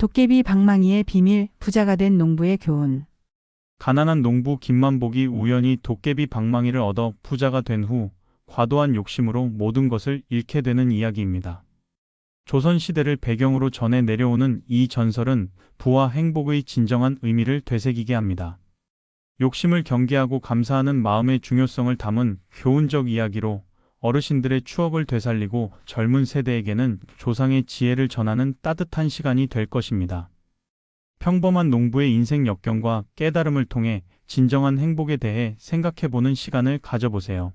도깨비 방망이의 비밀, 부자가 된 농부의 교훈. 가난한 농부 김만복이 우연히 도깨비 방망이를 얻어 부자가 된 후 과도한 욕심으로 모든 것을 잃게 되는 이야기입니다. 조선시대를 배경으로 전해 내려오는 이 전설은 부와 행복의 진정한 의미를 되새기게 합니다. 욕심을 경계하고 감사하는 마음의 중요성을 담은 교훈적 이야기로 어르신들의 추억을 되살리고 젊은 세대에게는 조상의 지혜를 전하는 따뜻한 시간이 될 것입니다. 평범한 농부의 인생 역경과 깨달음을 통해 진정한 행복에 대해 생각해보는 시간을 가져보세요.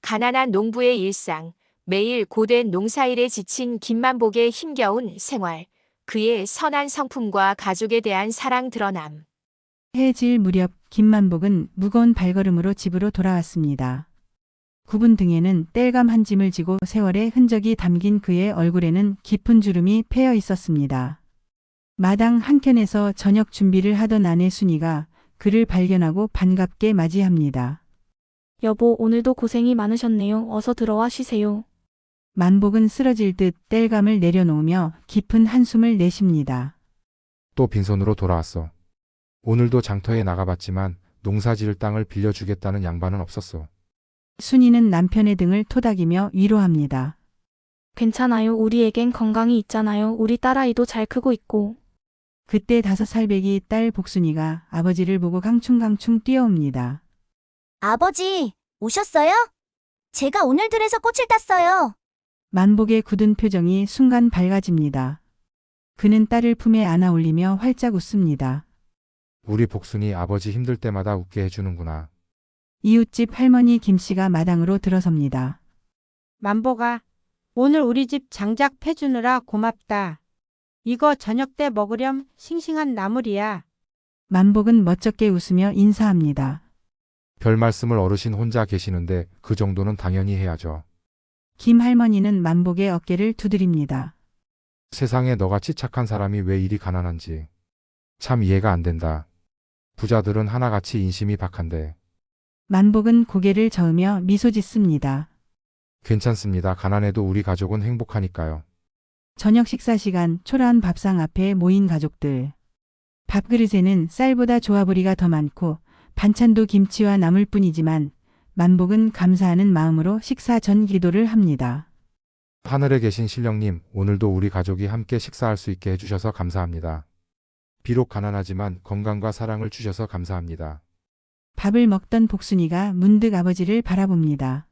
가난한 농부의 일상, 매일 고된 농사일에 지친 김만복의 힘겨운 생활, 그의 선한 성품과 가족에 대한 사랑 드러남. 해질 무렵 김만복은 무거운 발걸음으로 집으로 돌아왔습니다. 굽은 등에는 땔감 한 짐을 지고 세월의 흔적이 담긴 그의 얼굴에는 깊은 주름이 패여 있었습니다. 마당 한켠에서 저녁 준비를 하던 아내 순이가 그를 발견하고 반갑게 맞이합니다. 여보, 오늘도 고생이 많으셨네요. 어서 들어와 쉬세요. 만복은 쓰러질 듯 땔감을 내려놓으며 깊은 한숨을 내쉽니다. 또 빈손으로 돌아왔어. 오늘도 장터에 나가봤지만 농사 지을 땅을 빌려주겠다는 양반은 없었어. 순이는 남편의 등을 토닥이며 위로합니다. 괜찮아요. 우리에겐 건강이 있잖아요. 우리 딸아이도 잘 크고 있고. 그때 5살배기 딸 복순이가 아버지를 보고 강충강충 뛰어옵니다. 아버지, 오셨어요? 제가 오늘 들에서 꽃을 땄어요. 만복의 굳은 표정이 순간 밝아집니다. 그는 딸을 품에 안아 올리며 활짝 웃습니다. 우리 복순이 아버지 힘들 때마다 웃게 해주는구나. 이웃집 할머니 김씨가 마당으로 들어섭니다. 만복아, 오늘 우리 집 장작 패주느라 고맙다. 이거 저녁 때 먹으렴 싱싱한 나물이야. 만복은 멋쩍게 웃으며 인사합니다. 별 말씀을 어르신 혼자 계시는데 그 정도는 당연히 해야죠. 김 할머니는 만복의 어깨를 두드립니다. 세상에 너같이 착한 사람이 왜 이리 가난한지 참 이해가 안 된다. 부자들은 하나같이 인심이 박한데. 만복은 고개를 저으며 미소 짓습니다. 괜찮습니다. 가난해도 우리 가족은 행복하니까요. 저녁 식사 시간 초라한 밥상 앞에 모인 가족들. 밥그릇에는 쌀보다 조화부리가 더 많고 반찬도 김치와 나물뿐이지만 만복은 감사하는 마음으로 식사 전 기도를 합니다. 하늘에 계신 신령님, 오늘도 우리 가족이 함께 식사할 수 있게 해주셔서 감사합니다. 비록 가난하지만 건강과 사랑을 주셔서 감사합니다. 밥을 먹던 복순이가 문득 아버지를 바라봅니다.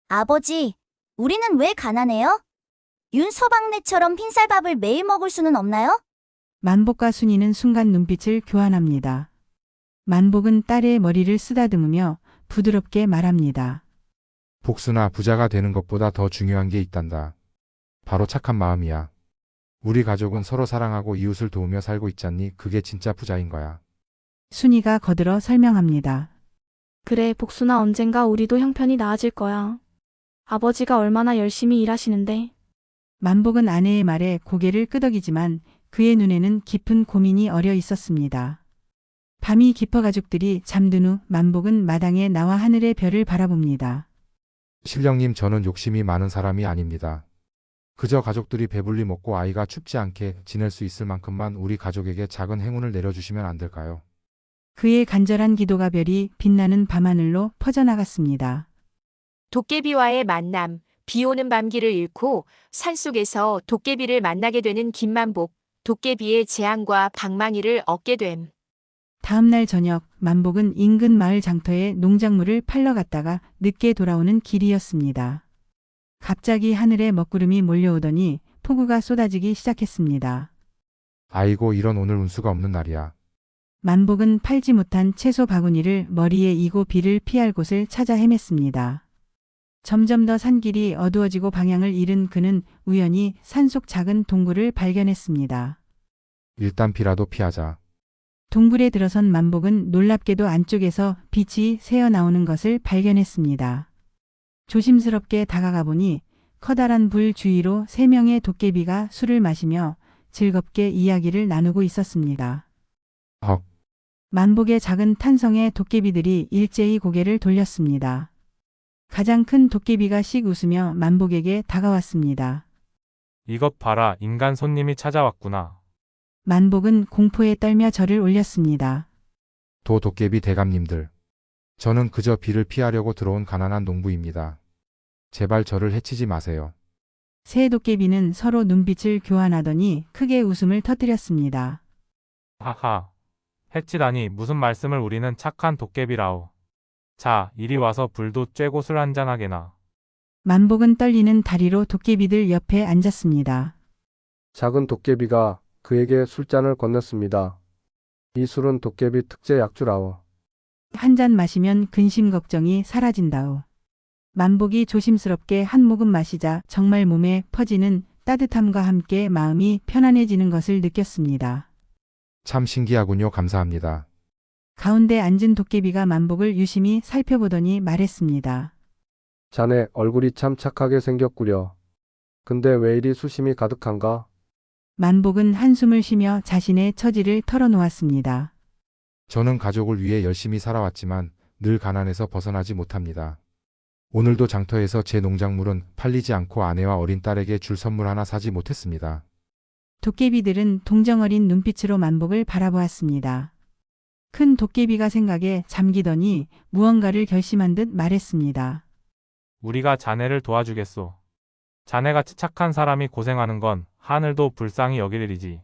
아버지, 우리는 왜 가난해요? 윤서방네처럼 흰쌀밥을 매일 먹을 수는 없나요? 만복과 순이는 순간 눈빛을 교환합니다. 만복은 딸의 머리를 쓰다듬으며 부드럽게 말합니다. 복순아, 부자가 되는 것보다 더 중요한 게 있단다. 바로 착한 마음이야. 우리 가족은 서로 사랑하고 이웃을 도우며 살고 있잖니. 그게 진짜 부자인 거야. 순이가 거들어 설명합니다. 그래, 복순아, 언젠가 우리도 형편이 나아질 거야. 아버지가 얼마나 열심히 일하시는데. 만복은 아내의 말에 고개를 끄덕이지만 그의 눈에는 깊은 고민이 어려 있었습니다. 밤이 깊어 가족들이 잠든 후 만복은 마당에 나와 하늘의 별을 바라봅니다. 신령님, 저는 욕심이 많은 사람이 아닙니다. 그저 가족들이 배불리 먹고 아이가 춥지 않게 지낼 수 있을 만큼만 우리 가족에게 작은 행운을 내려주시면 안 될까요? 그의 간절한 기도가 별이 빛나는 밤하늘로 퍼져나갔습니다. 도깨비와의 만남, 비 오는 밤길을 잃고 산속에서 도깨비를 만나게 되는 김만복, 도깨비의 재앙과 방망이를 얻게 됨. 다음 날 저녁 만복은 인근 마을 장터에 농작물을 팔러 갔다가 늦게 돌아오는 길이었습니다. 갑자기 하늘에 먹구름이 몰려오더니 폭우가 쏟아지기 시작했습니다. 아이고, 이런 오늘 운수가 없는 날이야. 만복은 팔지 못한 채소 바구니를 머리에 이고 비를 피할 곳을 찾아 헤맸습니다. 점점 더 산길이 어두워지고 방향을 잃은 그는 우연히 산속 작은 동굴을 발견했습니다. 일단 비라도 피하자. 동굴에 들어선 만복은 놀랍게도 안쪽에서 빛이 새어나오는 것을 발견했습니다. 조심스럽게 다가가 보니 커다란 불 주위로 3명의 도깨비가 술을 마시며 즐겁게 이야기를 나누고 있었습니다. 헉, 만복의 작은 탄성에 도깨비들이 일제히 고개를 돌렸습니다. 가장 큰 도깨비가 씩 웃으며 만복에게 다가왔습니다. 이것 봐라, 인간 손님이 찾아왔구나. 만복은 공포에 떨며 절을 올렸습니다. 도깨비 대감님들. 저는 그저 비를 피하려고 들어온 가난한 농부입니다. 제발 저를 해치지 마세요. 새 도깨비는 서로 눈빛을 교환하더니 크게 웃음을 터뜨렸습니다. 하하. 해치다니 무슨 말씀을, 우리는 착한 도깨비라오. 자, 이리 와서 불도 쬐고 술 한잔하게나. 만복은 떨리는 다리로 도깨비들 옆에 앉았습니다. 작은 도깨비가 그에게 술잔을 건넸습니다. 이 술은 도깨비 특제 약주라오. 한 잔 마시면 근심 걱정이 사라진다오. 만복이 조심스럽게 한 모금 마시자 정말 몸에 퍼지는 따뜻함과 함께 마음이 편안해지는 것을 느꼈습니다. 참 신기하군요. 감사합니다. 가운데 앉은 도깨비가 만복을 유심히 살펴보더니 말했습니다. 자네 얼굴이 참 착하게 생겼구려. 근데 왜 이리 수심이 가득한가? 만복은 한숨을 쉬며 자신의 처지를 털어놓았습니다. 저는 가족을 위해 열심히 살아왔지만 늘 가난해서 벗어나지 못합니다. 오늘도 장터에서 제 농작물은 팔리지 않고 아내와 어린 딸에게 줄 선물 하나 사지 못했습니다. 도깨비들은 동정어린 눈빛으로 만복을 바라보았습니다. 큰 도깨비가 생각에 잠기더니 무언가를 결심한 듯 말했습니다. 우리가 자네를 도와주겠소. 자네같이 착한 사람이 고생하는 건 하늘도 불쌍히 여길 일이지.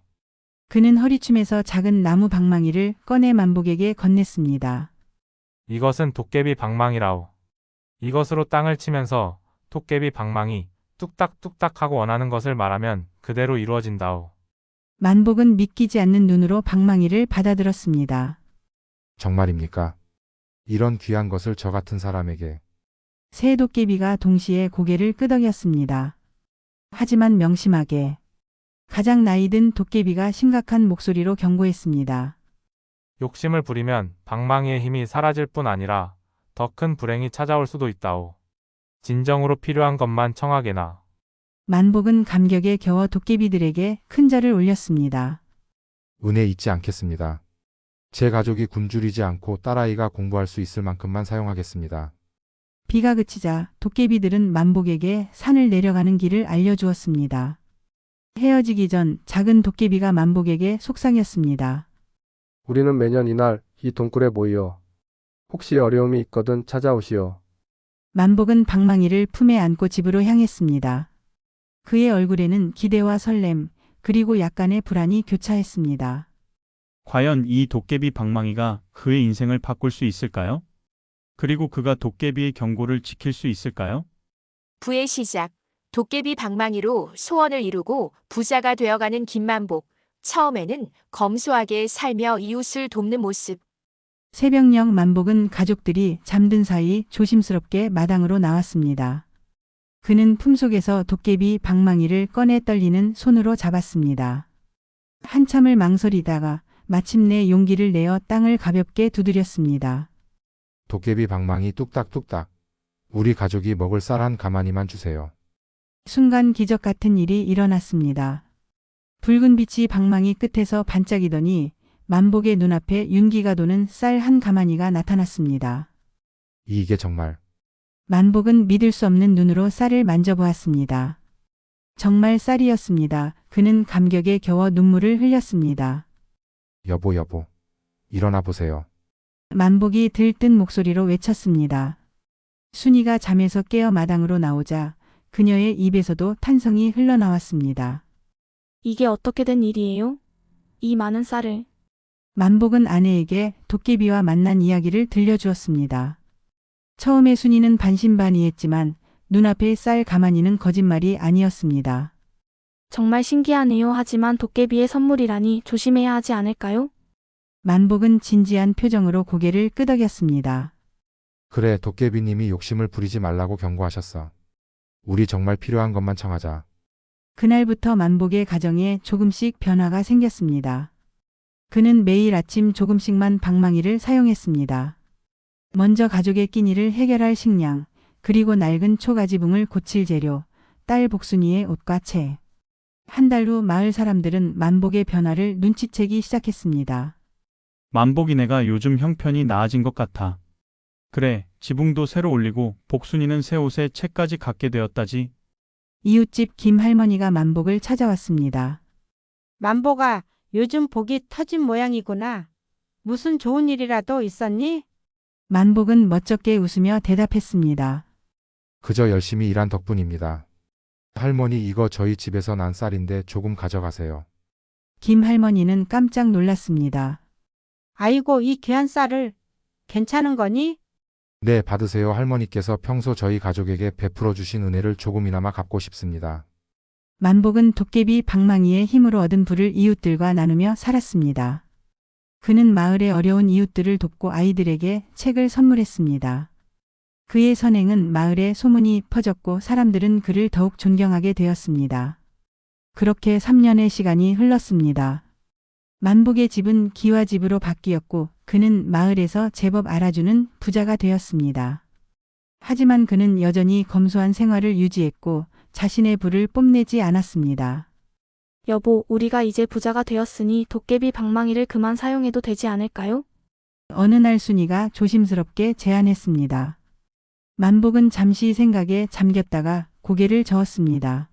그는 허리춤에서 작은 나무 방망이를 꺼내 만복에게 건넸습니다. 이것은 도깨비 방망이라오. 이것으로 땅을 치면서 도깨비 방망이 뚝딱뚝딱 하고 원하는 것을 말하면 그대로 이루어진다오. 만복은 믿기지 않는 눈으로 방망이를 받아들었습니다. 정말입니까? 이런 귀한 것을 저 같은 사람에게. 새 도깨비가 동시에 고개를 끄덕였습니다. 하지만 명심하게. 가장 나이 든 도깨비가 심각한 목소리로 경고했습니다. 욕심을 부리면 방망이의 힘이 사라질 뿐 아니라 더 큰 불행이 찾아올 수도 있다오. 진정으로 필요한 것만 청하게나. 만복은 감격에 겨워 도깨비들에게 큰 절을 올렸습니다. 은혜 잊지 않겠습니다. 제 가족이 굶주리지 않고 딸아이가 공부할 수 있을 만큼만 사용하겠습니다. 비가 그치자 도깨비들은 만복에게 산을 내려가는 길을 알려주었습니다. 헤어지기 전 작은 도깨비가 만복에게 속상했습니다. 우리는 매년 이날 이 동굴에 모여 혹시 어려움이 있거든 찾아오시오. 만복은 방망이를 품에 안고 집으로 향했습니다. 그의 얼굴에는 기대와 설렘, 그리고 약간의 불안이 교차했습니다. 과연 이 도깨비 방망이가 그의 인생을 바꿀 수 있을까요? 그리고 그가 도깨비의 경고를 지킬 수 있을까요? 부의 시작. 도깨비 방망이로 소원을 이루고 부자가 되어가는 김만복. 처음에는 검소하게 살며 이웃을 돕는 모습. 새벽녘 만복은 가족들이 잠든 사이 조심스럽게 마당으로 나왔습니다. 그는 품속에서 도깨비 방망이를 꺼내 떨리는 손으로 잡았습니다. 한참을 망설이다가 마침내 용기를 내어 땅을 가볍게 두드렸습니다. 도깨비 방망이 뚝딱뚝딱. 우리 가족이 먹을 쌀 한 가마니만 주세요. 순간 기적 같은 일이 일어났습니다. 붉은 빛이 방망이 끝에서 반짝이더니 만복의 눈앞에 윤기가 도는 쌀 한 가마니가 나타났습니다. 이게 정말. 만복은 믿을 수 없는 눈으로 쌀을 만져보았습니다. 정말 쌀이었습니다. 그는 감격에 겨워 눈물을 흘렸습니다. 여보. 일어나 보세요. 만복이 들뜬 목소리로 외쳤습니다. 순이가 잠에서 깨어 마당으로 나오자 그녀의 입에서도 탄성이 흘러나왔습니다. 이게 어떻게 된 일이에요? 이 많은 쌀을. 만복은 아내에게 도깨비와 만난 이야기를 들려주었습니다. 처음에 순이는 반신반의했지만 눈앞의 쌀 가마니는 거짓말이 아니었습니다. 정말 신기하네요. 하지만 도깨비의 선물이라니 조심해야 하지 않을까요? 만복은 진지한 표정으로 고개를 끄덕였습니다. 그래, 도깨비님이 욕심을 부리지 말라고 경고하셨어. 우리 정말 필요한 것만 청하자. 그날부터 만복의 가정에 조금씩 변화가 생겼습니다. 그는 매일 아침 조금씩만 방망이를 사용했습니다. 먼저 가족의 끼니를 해결할 식량, 그리고 낡은 초가지붕을 고칠 재료, 딸 복순이의 옷과 채. 한 달 후 마을 사람들은 만복의 변화를 눈치채기 시작했습니다. 만복이네가 요즘 형편이 나아진 것 같아. 그래, 지붕도 새로 올리고 복순이는 새 옷에 채까지 갖게 되었다지. 이웃집 김 할머니가 만복을 찾아왔습니다. 만복아, 요즘 복이 터진 모양이구나. 무슨 좋은 일이라도 있었니? 만복은 멋쩍게 웃으며 대답했습니다. 그저 열심히 일한 덕분입니다. 할머니, 이거 저희 집에서 난 쌀인데 조금 가져가세요. 김 할머니는 깜짝 놀랐습니다. 아이고, 이 귀한 쌀을 괜찮은 거니? 네, 받으세요. 할머니께서 평소 저희 가족에게 베풀어 주신 은혜를 조금이나마 갚고 싶습니다. 만복은 도깨비 방망이의 힘으로 얻은 부를 이웃들과 나누며 살았습니다. 그는 마을의 어려운 이웃들을 돕고 아이들에게 책을 선물했습니다. 그의 선행은 마을에 소문이 퍼졌고 사람들은 그를 더욱 존경하게 되었습니다. 그렇게 3년의 시간이 흘렀습니다. 만복의 집은 기와집으로 바뀌었고 그는 마을에서 제법 알아주는 부자가 되었습니다. 하지만 그는 여전히 검소한 생활을 유지했고 자신의 부를 뽐내지 않았습니다. 여보, 우리가 이제 부자가 되었으니 도깨비 방망이를 그만 사용해도 되지 않을까요? 어느 날 순이가 조심스럽게 제안했습니다. 만복은 잠시 생각에 잠겼다가 고개를 저었습니다.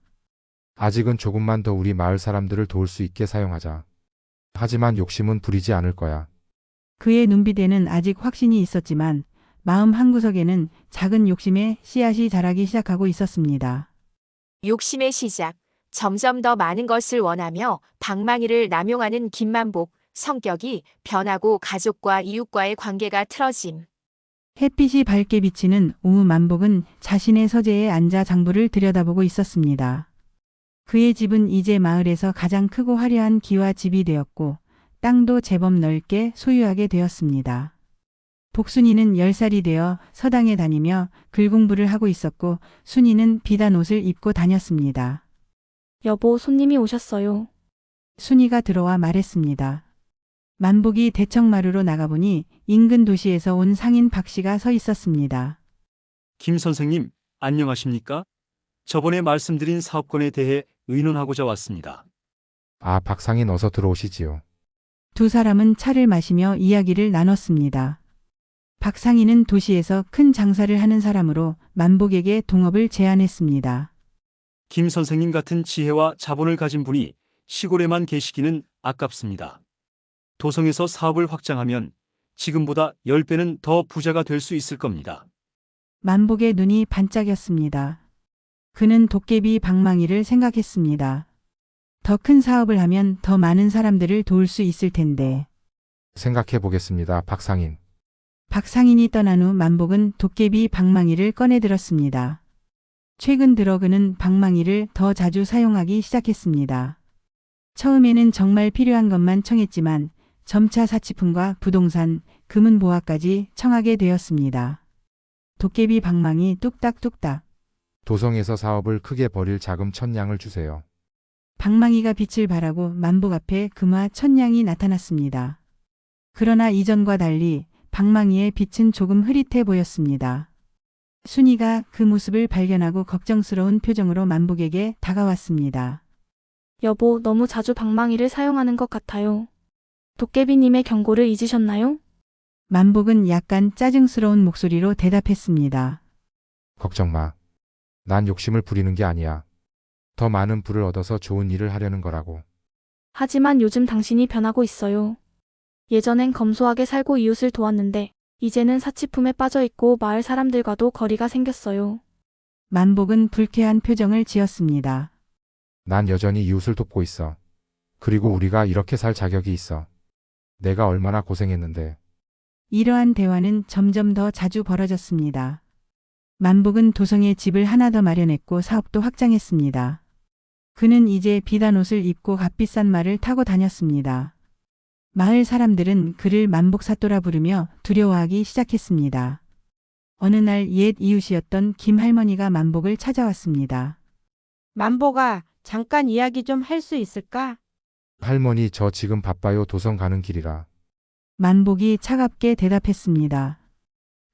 아직은 조금만 더 우리 마을 사람들을 도울 수 있게 사용하자. 하지만 욕심은 부리지 않을 거야. 그의 눈빛에는 아직 확신이 있었지만 마음 한구석에는 작은 욕심의 씨앗이 자라기 시작하고 있었습니다. 욕심의 시작. 점점 더 많은 것을 원하며 방망이를 남용하는 김만복. 성격이 변하고 가족과 이웃과의 관계가 틀어짐. 햇빛이 밝게 비치는 오후 만복은 자신의 서재에 앉아 장부를 들여다보고 있었습니다. 그의 집은 이제 마을에서 가장 크고 화려한 기와 집이 되었고 땅도 제법 넓게 소유하게 되었습니다. 복순이는 10살이 되어 서당에 다니며 글 공부를 하고 있었고 순이는 비단 옷을 입고 다녔습니다. 여보, 손님이 오셨어요. 순이가 들어와 말했습니다. 만복이 대청마루로 나가보니 인근 도시에서 온 상인 박 씨가 서 있었습니다. 김 선생님, 안녕하십니까? 저번에 말씀드린 사업권에 대해 의논하고자 왔습니다. 아, 박상인 어서 들어오시지요. 두 사람은 차를 마시며 이야기를 나눴습니다. 박상인은 도시에서 큰 장사를 하는 사람으로 만복에게 동업을 제안했습니다. 김 선생님 같은 지혜와 자본을 가진 분이 시골에만 계시기는 아깝습니다. 도성에서 사업을 확장하면 지금보다 10배는 더 부자가 될 수 있을 겁니다. 만복의 눈이 반짝였습니다. 그는 도깨비 방망이를 생각했습니다. 더 큰 사업을 하면 더 많은 사람들을 도울 수 있을 텐데. 생각해 보겠습니다, 박상인. 박상인이 떠난 후 만복은 도깨비 방망이를 꺼내 들었습니다. 최근 들어 그는 방망이를 더 자주 사용하기 시작했습니다. 처음에는 정말 필요한 것만 청했지만 점차 사치품과 부동산, 금은보화까지 청하게 되었습니다. 도깨비 방망이 뚝딱뚝딱. 도성에서 사업을 크게 벌일 자금 1000냥을 주세요. 방망이가 빛을 발하고 만복 앞에 금화 1000냥이 나타났습니다. 그러나 이전과 달리 방망이의 빛은 조금 흐릿해 보였습니다. 순이가 그 모습을 발견하고 걱정스러운 표정으로 만복에게 다가왔습니다. 여보, 너무 자주 방망이를 사용하는 것 같아요. 도깨비님의 경고를 잊으셨나요? 만복은 약간 짜증스러운 목소리로 대답했습니다. 걱정 마. 난 욕심을 부리는 게 아니야. 더 많은 부를 얻어서 좋은 일을 하려는 거라고. 하지만 요즘 당신이 변하고 있어요. 예전엔 검소하게 살고 이웃을 도왔는데 이제는 사치품에 빠져 있고 마을 사람들과도 거리가 생겼어요. 만복은 불쾌한 표정을 지었습니다. 난 여전히 이웃을 돕고 있어. 그리고 우리가 이렇게 살 자격이 있어. 내가 얼마나 고생했는데. 이러한 대화는 점점 더 자주 벌어졌습니다. 만복은 도성에 집을 하나 더 마련했고 사업도 확장했습니다. 그는 이제 비단 옷을 입고 값비싼 말을 타고 다녔습니다. 마을 사람들은 그를 만복사또라 부르며 두려워하기 시작했습니다. 어느 날 옛 이웃이었던 김 할머니가 만복을 찾아왔습니다. 만복아, 잠깐 이야기 좀 할 수 있을까? 할머니, 저 지금 바빠요. 도성 가는 길이라. 만복이 차갑게 대답했습니다.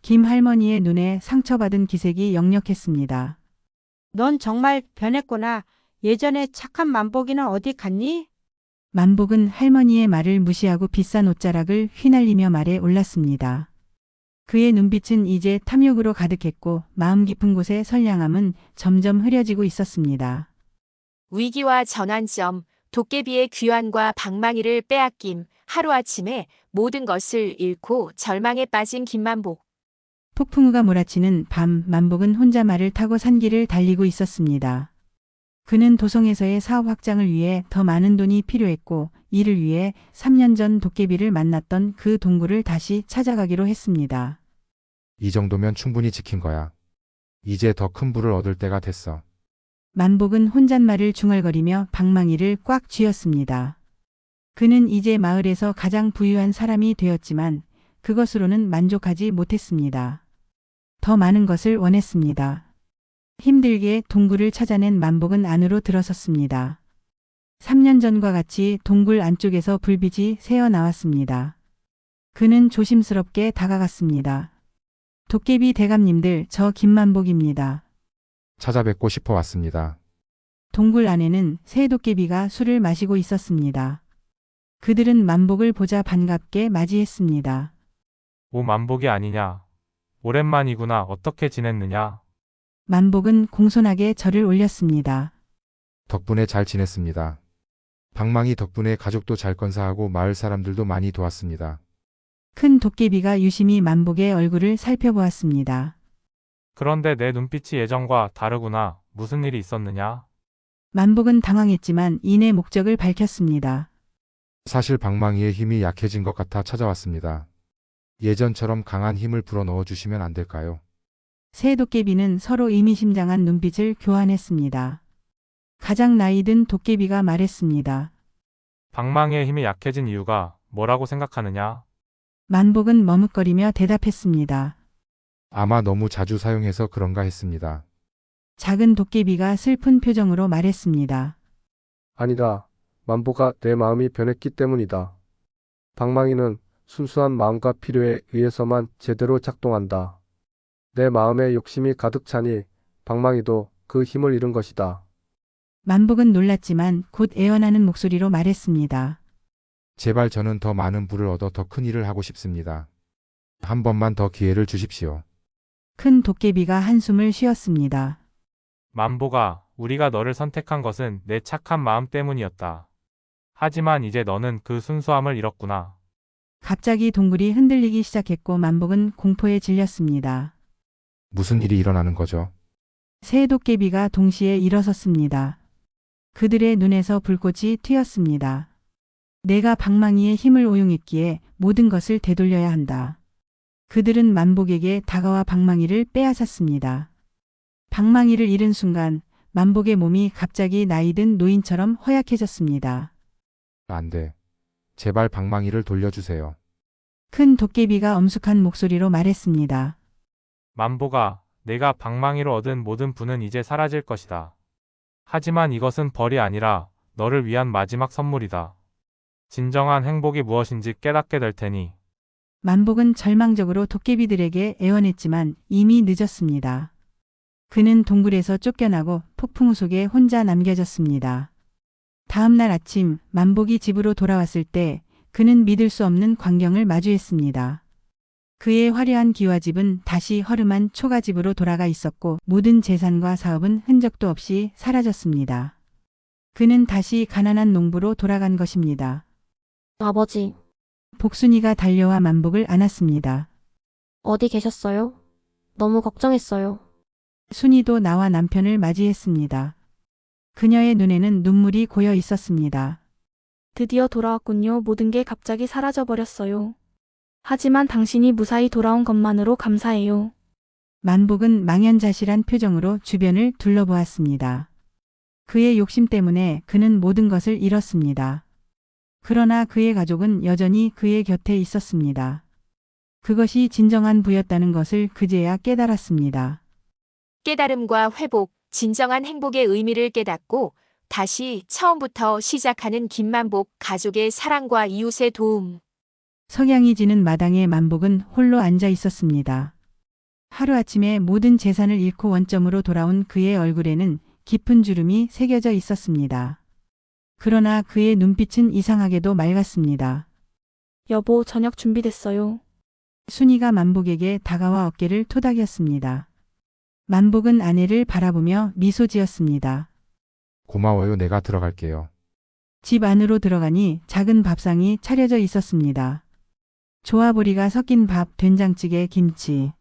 김 할머니의 눈에 상처받은 기색이 역력했습니다. 넌 정말 변했구나. 예전에 착한 만복이는 어디 갔니? 만복은 할머니의 말을 무시하고 비싼 옷자락을 휘날리며 말에 올랐습니다. 그의 눈빛은 이제 탐욕으로 가득했고 마음 깊은 곳의 선량함은 점점 흐려지고 있었습니다. 위기와 전환점. 도깨비의 귀환과 방망이를 빼앗김, 하루아침에 모든 것을 잃고 절망에 빠진 김만복. 폭풍우가 몰아치는 밤, 만복은 혼자 말을 타고 산길을 달리고 있었습니다. 그는 도성에서의 사업 확장을 위해 더 많은 돈이 필요했고, 이를 위해 3년 전 도깨비를 만났던 그 동굴을 다시 찾아가기로 했습니다. 이 정도면 충분히 지킨 거야. 이제 더 큰 부를 얻을 때가 됐어. 만복은 혼잣말을 중얼거리며 방망이를 꽉 쥐었습니다. 그는 이제 마을에서 가장 부유한 사람이 되었지만 그것으로는 만족하지 못했습니다. 더 많은 것을 원했습니다. 힘들게 동굴을 찾아낸 만복은 안으로 들어섰습니다. 3년 전과 같이 동굴 안쪽에서 불빛이 새어 나왔습니다. 그는 조심스럽게 다가갔습니다. 도깨비 대감님들, 저 김만복입니다. 찾아뵙고 싶어 왔습니다. 동굴 안에는 새 도깨비가 술을 마시고 있었습니다. 그들은 만복을 보자 반갑게 맞이했습니다. 오 만복이 아니냐. 오랜만이구나. 어떻게 지냈느냐. 만복은 공손하게 절을 올렸습니다. 덕분에 잘 지냈습니다. 방망이 덕분에 가족도 잘 건사하고 마을 사람들도 많이 도왔습니다. 큰 도깨비가 유심히 만복의 얼굴을 살펴보았습니다. 그런데 내 눈빛이 예전과 다르구나. 무슨 일이 있었느냐? 만복은 당황했지만 이내 목적을 밝혔습니다. 사실 방망이의 힘이 약해진 것 같아 찾아왔습니다. 예전처럼 강한 힘을 불어넣어 주시면 안 될까요? 새 도깨비는 서로 의미심장한 눈빛을 교환했습니다. 가장 나이 든 도깨비가 말했습니다. 방망이의 힘이 약해진 이유가 뭐라고 생각하느냐? 만복은 머뭇거리며 대답했습니다. 아마 너무 자주 사용해서 그런가 했습니다. 작은 도깨비가 슬픈 표정으로 말했습니다. 아니다. 만보가 내 마음이 변했기 때문이다. 방망이는 순수한 마음과 필요에 의해서만 제대로 작동한다. 내 마음에 욕심이 가득 차니 방망이도 그 힘을 잃은 것이다. 만복은 놀랐지만 곧 애원하는 목소리로 말했습니다. 제발 저는 더 많은 부를 얻어 더 큰 일을 하고 싶습니다. 한 번만 더 기회를 주십시오. 큰 도깨비가 한숨을 쉬었습니다. 만보가 우리가 너를 선택한 것은 내 착한 마음 때문이었다. 하지만 이제 너는 그 순수함을 잃었구나. 갑자기 동굴이 흔들리기 시작했고 만복은 공포에 질렸습니다. 무슨 일이 일어나는 거죠? 새 도깨비가 동시에 일어섰습니다. 그들의 눈에서 불꽃이 튀었습니다. 내가 방망이의 힘을 오용했기에 모든 것을 되돌려야 한다. 그들은 만복에게 다가와 방망이를 빼앗았습니다. 방망이를 잃은 순간 만복의 몸이 갑자기 나이든 노인처럼 허약해졌습니다. 안 돼. 제발 방망이를 돌려주세요. 큰 도깨비가 엄숙한 목소리로 말했습니다. 만보가 내가 방망이로 얻은 모든 부는 이제 사라질 것이다. 하지만 이것은 벌이 아니라 너를 위한 마지막 선물이다. 진정한 행복이 무엇인지 깨닫게 될 테니. 만복은 절망적으로 도깨비들에게 애원했지만 이미 늦었습니다. 그는 동굴에서 쫓겨나고 폭풍우 속에 혼자 남겨졌습니다. 다음 날 아침 만복이 집으로 돌아왔을 때 그는 믿을 수 없는 광경을 마주했습니다. 그의 화려한 기와집은 다시 허름한 초가집으로 돌아가 있었고 모든 재산과 사업은 흔적도 없이 사라졌습니다. 그는 다시 가난한 농부로 돌아간 것입니다. 아버지, 복순이가 달려와 만복을 안았습니다. 어디 계셨어요? 너무 걱정했어요. 순이도 나와 남편을 맞이했습니다. 그녀의 눈에는 눈물이 고여 있었습니다. 드디어 돌아왔군요. 모든 게 갑자기 사라져버렸어요. 하지만 당신이 무사히 돌아온 것만으로 감사해요. 만복은 망연자실한 표정으로 주변을 둘러보았습니다. 그의 욕심 때문에 그는 모든 것을 잃었습니다. 그러나 그의 가족은 여전히 그의 곁에 있었습니다. 그것이 진정한 부였다는 것을 그제야 깨달았습니다. 깨달음과 회복, 진정한 행복의 의미를 깨닫고 다시 처음부터 시작하는 김만복 가족의 사랑과 이웃의 도움. 석양이 지는 마당에 만복은 홀로 앉아 있었습니다. 하루아침에 모든 재산을 잃고 원점으로 돌아온 그의 얼굴에는 깊은 주름이 새겨져 있었습니다. 그러나 그의 눈빛은 이상하게도 맑았습니다. 여보, 저녁 준비됐어요. 순이가 만복에게 다가와 어깨를 토닥였습니다. 만복은 아내를 바라보며 미소 지었습니다. 고마워요. 내가 들어갈게요. 집 안으로 들어가니 작은 밥상이 차려져 있었습니다. 조화보리가 섞인 밥, 된장찌개, 김치.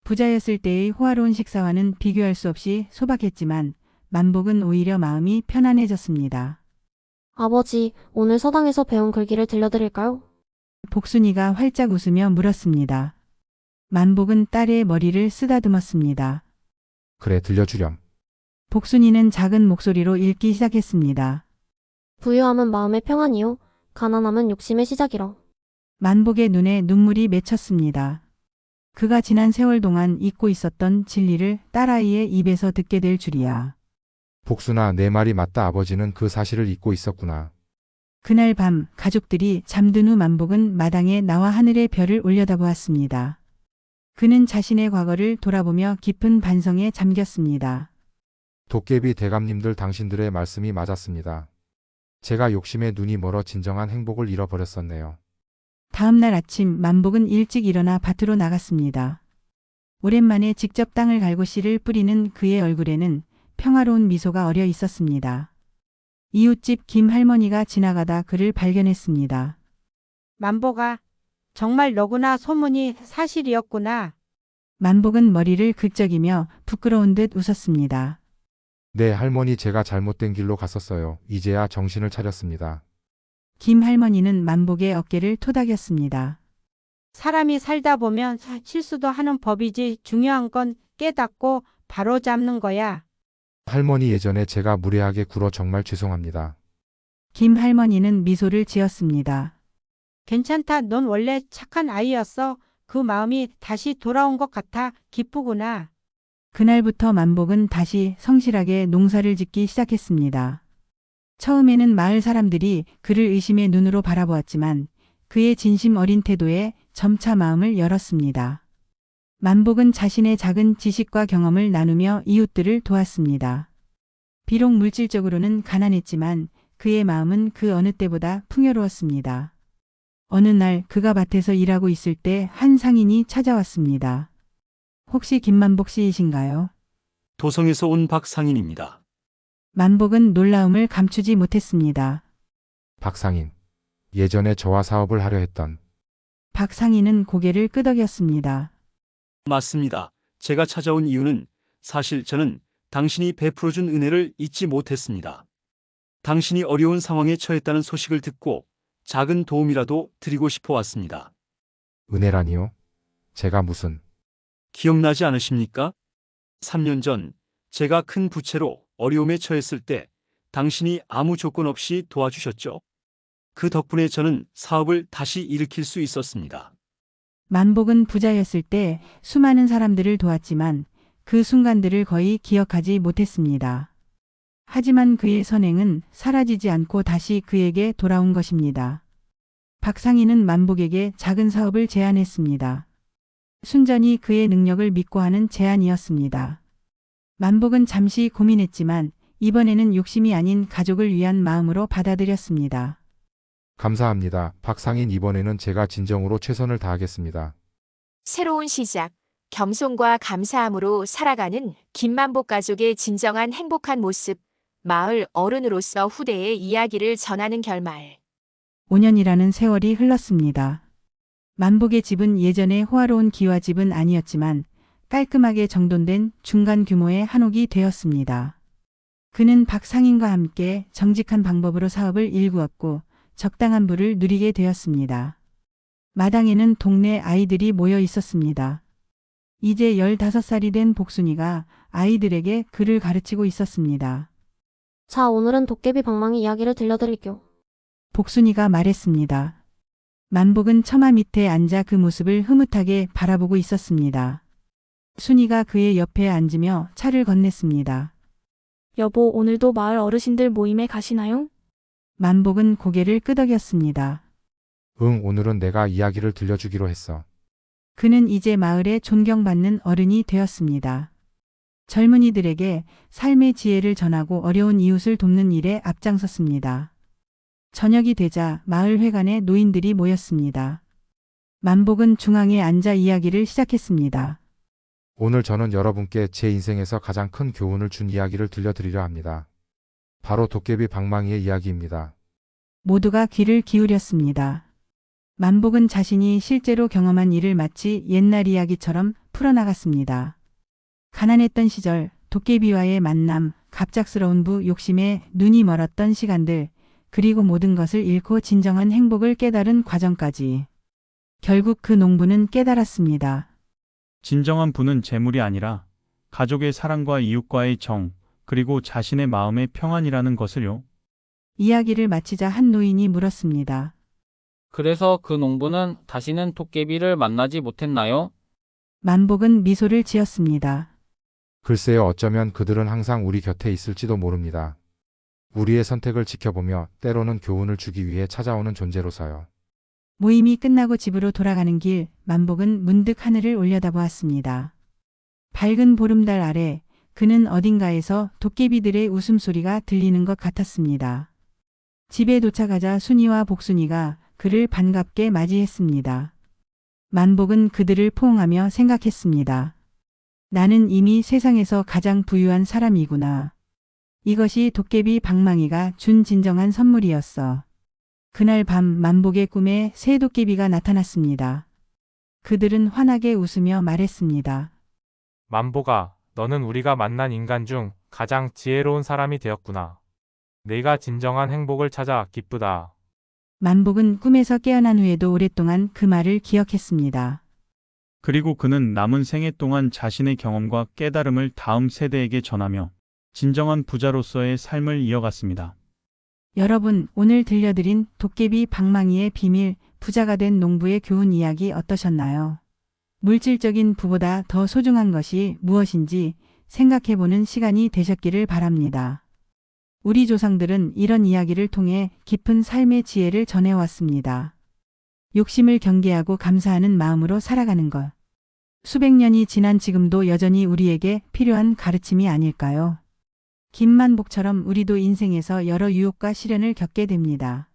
부자였을 때의 호화로운 식사와는 비교할 수 없이 소박했지만 만복은 오히려 마음이 편안해졌습니다. 아버지, 오늘 서당에서 배운 글귀를 들려드릴까요? 복순이가 활짝 웃으며 물었습니다. 만복은 딸의 머리를 쓰다듬었습니다. 그래, 들려주렴. 복순이는 작은 목소리로 읽기 시작했습니다. 부유함은 마음의 평안이요. 가난함은 욕심의 시작이라. 만복의 눈에 눈물이 맺혔습니다. 그가 지난 세월 동안 잊고 있었던 진리를 딸아이의 입에서 듣게 될 줄이야. 복순아, 내 말이 맞다. 아버지는 그 사실을 잊고 있었구나. 그날 밤 가족들이 잠든 후 만복은 마당에 나와 하늘의 별을 올려다보았습니다. 그는 자신의 과거를 돌아보며 깊은 반성에 잠겼습니다. 도깨비 대감님들, 당신들의 말씀이 맞았습니다. 제가 욕심에 눈이 멀어 진정한 행복을 잃어버렸었네요. 다음 날 아침 만복은 일찍 일어나 밭으로 나갔습니다. 오랜만에 직접 땅을 갈고 씨를 뿌리는 그의 얼굴에는 평화로운 미소가 어려 있었습니다. 이웃집 김 할머니가 지나가다 그를 발견했습니다. 만복아, 정말 너구나. 소문이 사실이었구나. 만복은 머리를 긁적이며 부끄러운 듯 웃었습니다. 네, 할머니, 제가 잘못된 길로 갔었어요. 이제야 정신을 차렸습니다. 김 할머니는 만복의 어깨를 토닥였습니다. 사람이 살다 보면 실수도 하는 법이지. 중요한 건 깨닫고 바로 잡는 거야. 할머니, 예전에 제가 무례하게 굴어 정말 죄송합니다. 김 할머니는 미소를 지었습니다. 괜찮다. 넌 원래 착한 아이였어. 그 마음이 다시 돌아온 것 같아. 기쁘구나. 그날부터 만복은 다시 성실하게 농사를 짓기 시작했습니다. 처음에는 마을 사람들이 그를 의심의 눈으로 바라보았지만 그의 진심 어린 태도에 점차 마음을 열었습니다. 만복은 자신의 작은 지식과 경험을 나누며 이웃들을 도왔습니다. 비록 물질적으로는 가난했지만 그의 마음은 그 어느 때보다 풍요로웠습니다. 어느 날 그가 밭에서 일하고 있을 때 한 상인이 찾아왔습니다. 혹시 김만복 씨이신가요? 도성에서 온 박상인입니다. 만복은 놀라움을 감추지 못했습니다. 박상인. 예전에 저와 사업을 하려 했던. 박상인은 고개를 끄덕였습니다. 맞습니다. 제가 찾아온 이유는 사실 저는 당신이 베풀어준 은혜를 잊지 못했습니다. 당신이 어려운 상황에 처했다는 소식을 듣고 작은 도움이라도 드리고 싶어 왔습니다. 은혜라니요? 제가 무슨... 기억나지 않으십니까? 3년 전 제가 큰 부채로 어려움에 처했을 때 당신이 아무 조건 없이 도와주셨죠. 그 덕분에 저는 사업을 다시 일으킬 수 있었습니다. 만복은 부자였을 때 수많은 사람들을 도왔지만 그 순간들을 거의 기억하지 못했습니다. 하지만 그의 선행은 사라지지 않고 다시 그에게 돌아온 것입니다. 박상인은 만복에게 작은 사업을 제안했습니다. 순전히 그의 능력을 믿고 하는 제안이었습니다. 만복은 잠시 고민했지만 이번에는 욕심이 아닌 가족을 위한 마음으로 받아들였습니다. 감사합니다. 박상인, 이번에는 제가 진정으로 최선을 다하겠습니다. 새로운 시작, 겸손과 감사함으로 살아가는 김만복 가족의 진정한 행복한 모습, 마을 어른으로서 후대에 이야기를 전하는 결말. 5년이라는 세월이 흘렀습니다. 만복의 집은 예전의 호화로운 기와집은 아니었지만 깔끔하게 정돈된 중간 규모의 한옥이 되었습니다. 그는 박상인과 함께 정직한 방법으로 사업을 일구었고 적당한 부를 누리게 되었습니다. 마당에는 동네 아이들이 모여 있었습니다. 이제 15살이 된 복순이가 아이들에게 글을 가르치고 있었습니다. 자, 오늘은 도깨비 방망이 이야기를 들려드릴게요. 복순이가 말했습니다. 만복은 처마 밑에 앉아 그 모습을 흐뭇하게 바라보고 있었습니다. 순이가 그의 옆에 앉으며 차를 건넸습니다. 여보, 오늘도 마을 어르신들 모임에 가시나요? 만복은 고개를 끄덕였습니다. 응, 오늘은 내가 이야기를 들려주기로 했어. 그는 이제 마을에 존경받는 어른이 되었습니다. 젊은이들에게 삶의 지혜를 전하고 어려운 이웃을 돕는 일에 앞장섰습니다. 저녁이 되자 마을 회관에 노인들이 모였습니다. 만복은 중앙에 앉아 이야기를 시작했습니다. 오늘 저는 여러분께 제 인생에서 가장 큰 교훈을 준 이야기를 들려드리려 합니다. 바로 도깨비 방망이의 이야기입니다. 모두가 귀를 기울였습니다. 만복은 자신이 실제로 경험한 일을 마치 옛날 이야기처럼 풀어나갔습니다. 가난했던 시절, 도깨비와의 만남, 갑작스러운 욕심에 눈이 멀었던 시간들, 그리고 모든 것을 잃고 진정한 행복을 깨달은 과정까지. 결국 그 농부는 깨달았습니다. 진정한 부는 재물이 아니라 가족의 사랑과 이웃과의 정, 그리고 자신의 마음의 평안이라는 것을요. 이야기를 마치자 한 노인이 물었습니다. 그래서 그 농부는 다시는 도깨비를 만나지 못했나요? 만복은 미소를 지었습니다. 글쎄요, 어쩌면 그들은 항상 우리 곁에 있을지도 모릅니다. 우리의 선택을 지켜보며 때로는 교훈을 주기 위해 찾아오는 존재로서요. 모임이 끝나고 집으로 돌아가는 길, 만복은 문득 하늘을 올려다보았습니다. 밝은 보름달 아래 그는 어딘가에서 도깨비들의 웃음소리가 들리는 것 같았습니다. 집에 도착하자 순이와 복순이가 그를 반갑게 맞이했습니다. 만복은 그들을 포옹하며 생각했습니다. 나는 이미 세상에서 가장 부유한 사람이구나. 이것이 도깨비 방망이가 준 진정한 선물이었어. 그날 밤 만복의 꿈에 새 도깨비가 나타났습니다. 그들은 환하게 웃으며 말했습니다. 만보가, 너는 우리가 만난 인간 중 가장 지혜로운 사람이 되었구나. 내가 진정한 행복을 찾아 기쁘다. 만복은 꿈에서 깨어난 후에도 오랫동안 그 말을 기억했습니다. 그리고 그는 남은 생애 동안 자신의 경험과 깨달음을 다음 세대에게 전하며 진정한 부자로서의 삶을 이어갔습니다. 여러분, 오늘 들려드린 도깨비 방망이의 비밀, 부자가 된 농부의 교훈 이야기 어떠셨나요? 물질적인 부보다 더 소중한 것이 무엇인지 생각해보는 시간이 되셨기를 바랍니다. 우리 조상들은 이런 이야기를 통해 깊은 삶의 지혜를 전해왔습니다. 욕심을 경계하고 감사하는 마음으로 살아가는 것. 수백 년이 지난 지금도 여전히 우리에게 필요한 가르침이 아닐까요? 김만복처럼 우리도 인생에서 여러 유혹과 시련을 겪게 됩니다.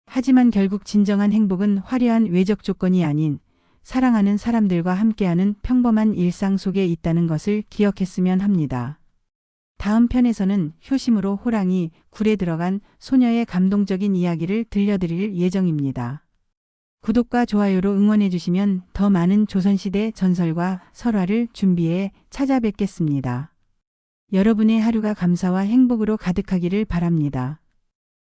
하지만 결국 진정한 행복은 화려한 외적 조건이 아닌 사랑하는 사람들과 함께하는 평범한 일상 속에 있다는 것을 기억했으면 합니다. 다음 편에서는 효심으로 호랑이 굴에 들어간 소녀의 감동적인 이야기를 들려드릴 예정입니다. 구독과 좋아요로 응원해 주시면 더 많은 조선시대 전설과 설화를 준비해 찾아뵙겠습니다. 여러분의 하루가 감사와 행복으로 가득하기를 바랍니다.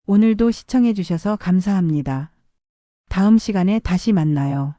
오늘도 시청해 주셔서 감사합니다. 다음 시간에 다시 만나요.